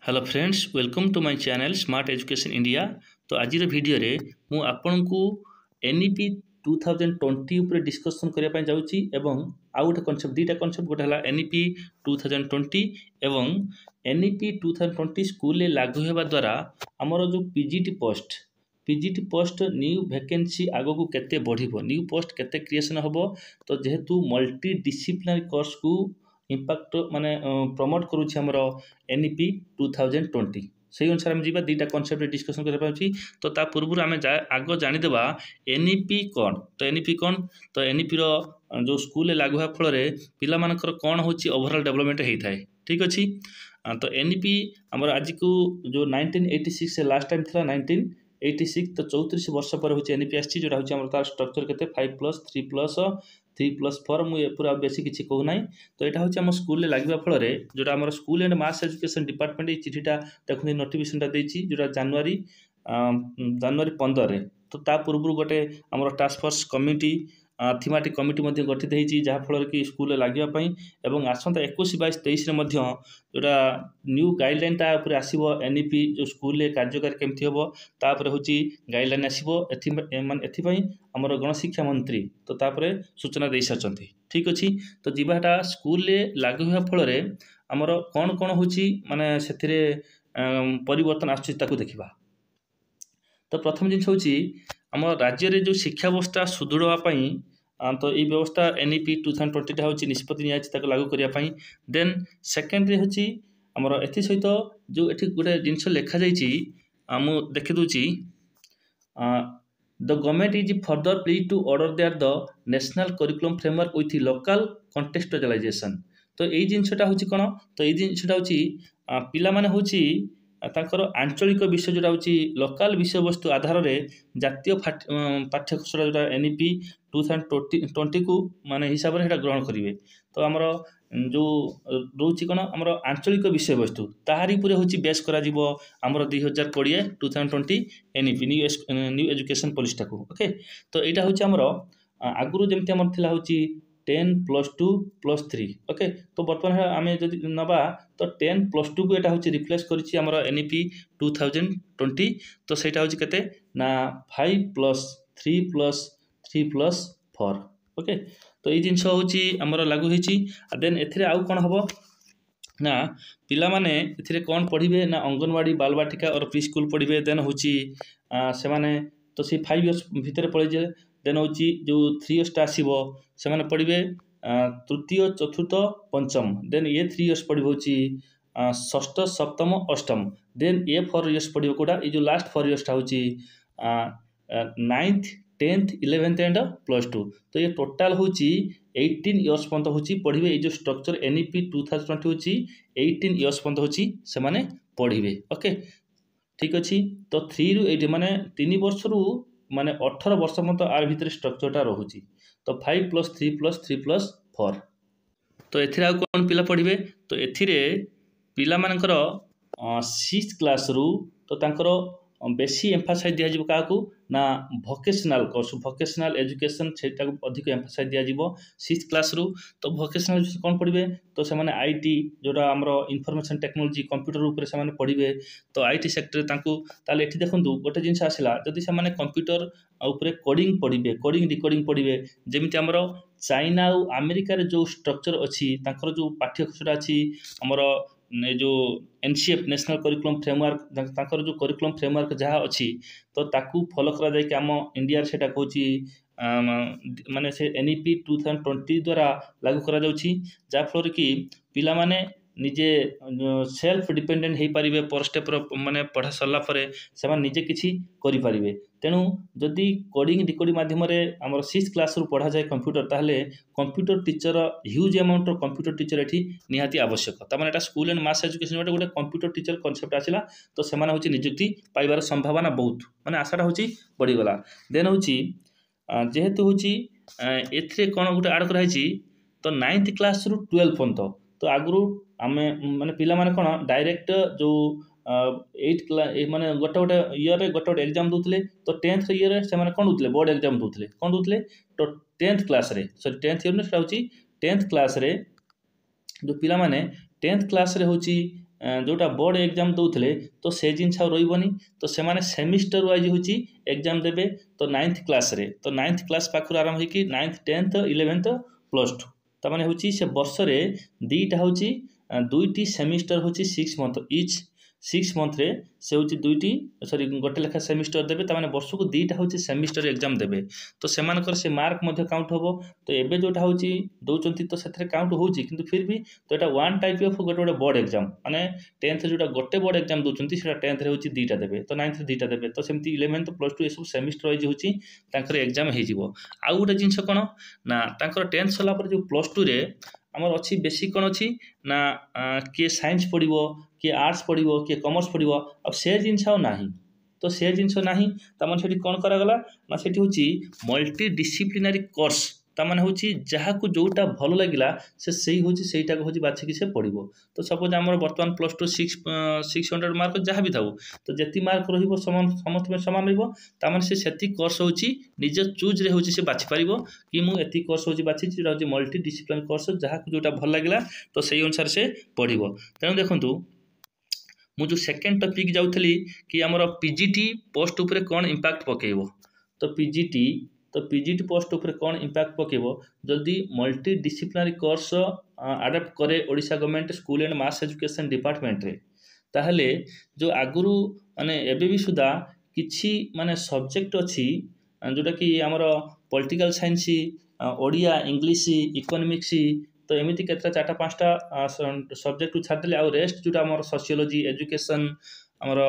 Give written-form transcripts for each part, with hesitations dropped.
Hello friends, welcome to my channel smart education India. तो आज video रे मु आपन को एनईपी 2020 ऊपर डिस्कशन करने ପାଇଁ ଯାଉଛି ଏବଂ ଆଉ ଗୋଟେ କନସେପ୍ଟ ଦୁଇଟା କନସେପ୍ଟ ଗୋଟେ ହେଲା एनईपी 2020 ଏବଂ एनईपी 2020 स्कूल लागू हेबा द्वारा हमर जो पीजीटी पोस्ट न्यू वैकेंसी आगो को केते बढ़िबो, न्यू पोस्ट केते क्रिएशन होबो। तो जेहेतु मल्टी डिसिप्लिनरी कोर्स को इम्पैक्ट माने प्रमोट करूछि हमर एनईपी 2020 से अनुसार हम जीवा दुईटा कनसेप्ट डिस्कसन करबा अछि। तो ता पूर्व आम आग जानीदेवा एनईपी कौन। तो एनईपी कौन, तो एनईपी रो जो स्कूल लागू होगा फल पिला मानकर कौन होची ओवरऑल डेवलपमेंट होता है। ठीक अच्छी। तो एनईपी आमर आज को जो 1986 से लास्ट टाइम था 1986, तो 34 वर्ष पर हूँ एनईपी आसी जोटा हूँ तार स्ट्रक्चर के 5+3+3+4 मुझे पूरा बेसी किसी कहूना। तो यहाँ हूँ आम स्कूल लगे फल जोटा आम school and mass education department ये चिठीटा देखते नोटिफिकेशनटा देती जोटा जनवरी 15 तो ता पूर्व गोटे आम task force committee thematic committee गठित होती जहाँफल कि स्कूल लगे एवं आसंता 21-22-23 जोटा न्यू गाइडलाइन टा आसो एनईपी जो स्कूल कार्यकारी केमती हम तापर हूँ गाइडलाइन आसो एमर गणशिक्षा मंत्री तो तापर सूचना दे सारी। ठीक अच्छे। तो जीवाटा स्कूल लागू होगा फल आमर कौन कौन हूँ माने से परिवर्तन आसू देखा। तो प्रथम जिन हूँ आम राज्य में जो शिक्षा व्यवस्था सुदृढ़ होगापी तो ये व्यवस्था एनईपी 2020 हूँ निष्पत्ति नि लागू करने। देन सेकेंडरी हूँ आमर ए सहित जो ये गोटे जिनस लिखा मु देखीदे the government is further pleased to order that the national curriculum framework with local contextualisation. तो यही जिनसटा हूँ कौन, तो ये जिनसटा हूँ पिला माने हूँ तांकर आंचलिक विषय जोटा हूँ लोकाल विषय वस्तु आधार में जातीय पाठ्यखसड़ा जोटा एनईपी 2020 को माने हिसाब से ग्रहण करेंगे। तो आमर जो रोचे कौन आमर आंचलिक विषय वस्तु ताहारी पूरे हूँ बेस करा आमर 2020 एनईपी न्यू एजुकेशन पॉलिसी को। ओके। तो यहाँ हूँ आमर आगुरी जमी आमर थिला हूँ 10+2+3। ओके। तो बर्तमान आम जब नवा तो 10+2 को यहाँ हूँ रिप्लेस कर एनईपी 2020। तो सहीटा हूँ के ना 5+3+3+4। ओके। तो ये जिनस हूँ आमर लागू होती। देन एथिरे आउ कौन हम ना पिला माने एथिरे कौन पढ़े ना अंगनवाड़ी बालबाटिका और प्री स्कूल पढ़े। देन हूँ से माने तो सी 5 इयर्स भितर पढ़े। देन हूँ जो 3 इयर्स आसो से पढ़े तृतीय चतुर्थ पंचम। देन ये 3 इयर्स पढ़े हूँ षष्ठ सप्तम अष्टम। देन ये 4 इयर्स पढ़े कौटा ये जो लास्ट 4 इयर्स हूँ 9th 10th 11th एंड +2। तो ये टोटाल हूँ 18 इयर्स पर्यंत हूँ पढ़े। ये जो स्ट्रक्चर एनईपी 2020 हूँ 18 इयर्स पर्यंत हूँ से पढ़े। ओके। ठीक अच्छे। तो 3 ରୁ 8 माने 3 वर्ष रु माने 18 वर्ष पर्यंत आर भितर स्ट्रक्चरटा रोचे। तो 5+3+3+4। तो एथिरे आउ कौन पिला पढ़े, तो एथिरे पिला मानकर 6th क्लास रु तो तांकर बेसी एम्फासाइज दिया क्या ना भोकेशनल कोर्स भोकेशनल एजुकेशन से अधिक एम्फासाइज दिया 6th क्लास रु। तो भोकेशनल कौन पढ़े, तो से आईटी जोटा आमर इनफॉरमेशन टेक्नोलॉजी कंप्यूटर उपर से पढ़े। तो आईटी सेक्टर ताले एठी देखंतु गोटे जिनस आसला जदि से कंप्यूटर उपरे कोडिंग पढ़े कोडिंग डिकोडिंग पढ़े जमीती आमर चाइना और अमेरिका जो स्ट्रक्चर अच्छी तांकर जो पाठ्यक्रम अच्छी आमर जो एनसीएफ नेशनल करिकुलम फ्रेमवर्क तांकर जो करिकुलम फ्रेमवर्क जहाँ अच्छी तो ताकू फॉलो करा जाए कि आम इंडिया से माने से एनईपी 2020 द्वारा लागू करा जाउछि जाफल कि पिला माने निजे सेल्फ डिपेंडेंट हो पारे पर स्टेप माने पढ़ा सरला परे से निजे किछि करि पारिबे। तेणु जदि कोडिंग डिकोडिंग माध्यम आम 6th क्लास रु पढ़ा जाए कंप्यूटर ताहले computer teacher huge amount computer teacher एठी निहाती आवश्यक। तार माने स्कूल एंड मास एजुकेशन गोटे कंप्यूटर टीचर कॉन्सेप्ट आसला तो से नियुक्ति पाइबार संभावना बहुत माने आशाटा हूँ बढ़ीगला। देन हूँ जेहेतु हूँ ए कौन गोटे आड कराई तो 9th क्लास रु 12 पर्यंत तो आगु आम माने पिला माने कौन डायरेक्ट जो 8 क्लास माने गोटे गोटे इयर गोटे एग्जाम दूसरे। तो 10th इयर से कौन दूसरे बोर्ड एग्जाम दूसरे कौन दूसरे तो 10th क्लास रे सॉरी 10th इयर में 10th क्लास रे जो पिला माने 10th क्लास रे हूँ जोटा बोर्ड एग्जाम दौले तो से जिन रही तो से सेमिस्टर वाइज हूँ एग्जाम देवे तो 9th क्लास रे तो 9th क्लास पाखु आरंभ होगी 9th 10th 11th +2 ताने हूँ से वर्ष दीटा हूँ दुईटी सेमिस्टर हूँ 6 मंथ इच 6 मंथ रे से हूँ दुईटी सॉरी गोटे लेखा सेमिस्टर देवे ताने वर्ष को दीटा हूँ सेमिस्टर एग्जाम देवे तो से मार्क काउंट हम तो एबे जोटा हूँ दौरान तो से काउंट हो फिर भी तो यहाँ वन टाइप ऑफ गोटे गोटे बोर्ड एग्जाम माने 10th जोटा गोटे बोर्ड एग्जाम दौरान से 10th हूँ दीटा देवे तो 9th दीटा देवे तो सेमती 11th +2 ये सब सेमिस्टर वाइज हूँ एग्जाम हो आउ गोटे जिनस कौन ना 10th सरला जो +2 रे आमर अच्छी बेसी कौन अच्छी ना किए साइंस पढ़ो किए आर्ट्स पढ़ो किए कॉमर्स पढ़ो आ से जिनस ना तो से जिनस ना तमें से कौन करागला ना से हूँ मल्टी डिसिप्लिनारी कोर्स ताने हूँ जहाँ को जोटा भल लगे से हूँ सहीटा हूँ बाछिकी से पढ़ो तो सपोज आम बर्तमान +2 600 मार्क जहाँ भी था तो जी मार्क समस्त सामान रही से कोर्स हूँ निज चूज रे हूँ से बाछिपार कि मुझे कोर्स हूँ बाछी हूँ मल्टी डिसिप्लिन कोर्स जहाँ को जोटा भल लगे तो सही अनुसार से पढ़ो तेणु देखूँ मुझे सेकेंड टॉपिक जाऊली कि आमर पीजीटी पोस्ट उपरे कौन इंपैक्ट पकेब तो पीजीटी पोस्ट उपरे कौन इंपैक्ट पकेब जदि मल्टी डिसिप्लिनरी कोर्स आडप्ट करे Odisha government school and mass education department रे ताहले जो आगुरु माने एबे भी सुधा किछि माने सब्जेक्ट अच्छी जोटा कि आमर political science Odia English economics तो एमती के 4-5टा सब्जेक्ट छाड़देले आ रेस्ट जोटा आमर सोशियोलॉजी एजुकेशन आमर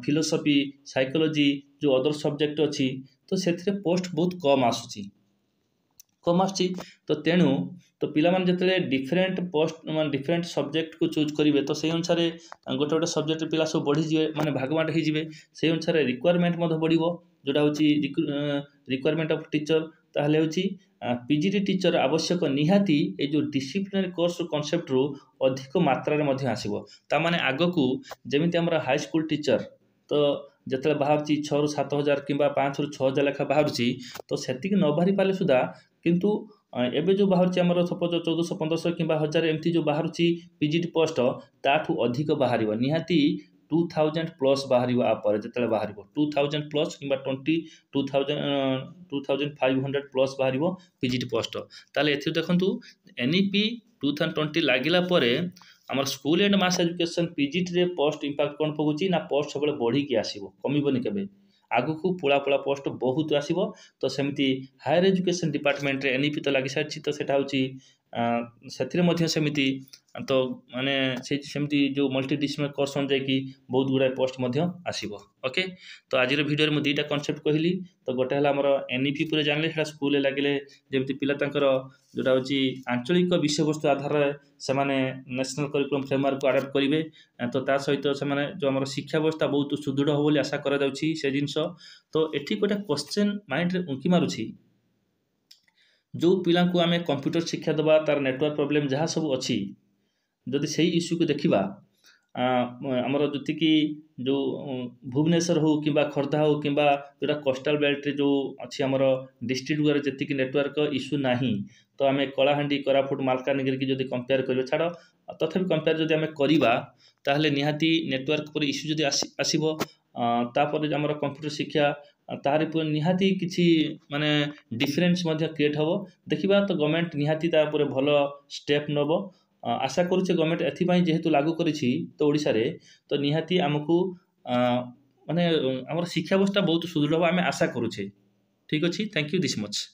फिलोसफी साइकोलॉजी जो अदर सब्जेक्ट अच्छी तो से पोस्ट बहुत कम आसुची तो तेणु तो पिला माने जतले डिफरेंट पोस्ट मान डिफरेंट सब्जेक्ट को चूज करेंगे तो सही अनुसार गोटे गोटे सब्जेक्ट पिला सब बढ़ी जाए माने भागबांट हो से अनुसार रिक्वायरमेंट बढ़ो जोटा हूँ रिक्वायरमेंट ऑफ टीचर ताहले हूँ पीजीटी टीचर आवश्यक निहाती ये जो डिसिप्लिनरी कोर्स कॉन्सेप्ट रु अधिक मात्रा रे आसीबो ता माने आगो को जेमिति हमर हाई स्कूल टीचर तो जिते बाहर 6 ରୁ 7 हजार कि 5 ରୁ 6 हजार लेखा बाहर तो से न बाहरी पारे सुधा किंतु एबे जो बाहर आमर सपोज 1400-1500 कि 1000 एमती जो बाहर पीजीटी पोस्ट ताठू अधिक बाहर निहाती 2000+ बाहर आपर जिते बाहर 2000+ कि 2500+ बाहर पीजीटी पोस्ट ताले एथि देखंतु एनईपी 2020 लागिला परे आमर school and mass education PGT रे पोस्ट इंपैक्ट कौन पकउची ना पोस्ट सब बढ़ी की आसीबो कमिबनी केबे आगु को पुला पोस्ट बहुत आसीबो तो सेमती हायर एजुकेशन डिपार्टमेंट रे एनईपी तो लागी सारछि तो सेटा होची सेथिरे मध्य सेमिति तो माने सेमती जो मल्टी डिसिप्लिनरी कोर्स जाए कि बहुत गुड़ा पोस्ट आसीबो ओके तो आज वीडियो में 2टा कॉन्सेप्ट कहली तो गोटे है आमर एनईपी पूरे जानले सेटा स्कूल लगे जमती पिला तांकर जोटा हूँ आंचलिक विषय वस्तु आधार से नेशनल करिकुलम फ्रेमवर्क को आडप्ट करेंगे तो ता सहित से जो आम शिक्षा व्यवस्था बहुत सुदृढ़ हो बोली आशा करा जाउछि से जिनस तो एठी गोटे क्वेश्चन माइंड रे उंकी मारुछि जो पिला को आम कंप्यूटर शिक्षा देवा तार नेटवर्क प्रोब्लेम जहाँ सब अच्छी जदि से इश्यू को देखा आमर जी जो भुवनेश्वर हो कि खोर्धा हो कि जोटा कोस्टाल बेल्ट रे जो अच्छी आमर डिस्ट्रिक्ट गुआर जी नेटवर्क इश्यू ना तो आम कलाहांडी कोरापुट मालकानगिरी की जब कंपेयर कर छाड़ तथापि कंपेयर जब आम करवा ताहले निहाती नेटवर्क पर इश्यू जब आसब तापर आमर कंप्यूटर शिक्षा तार निहाती किसी माने डिफरेन्स क्रिएट हम देखा तो गवर्नमेंट निहाती तापर भल स्टेप नब आशा करुचे गवर्नमेंट एथिपाई जेहेतु लागू करिछि तो ओडिशा रे तो निहाती आमको माने आमर शिक्षा व्यवस्था बहुत सुदृढ़ हम आशा करुचे ठीक अच्छे थैंक यू दिस मच।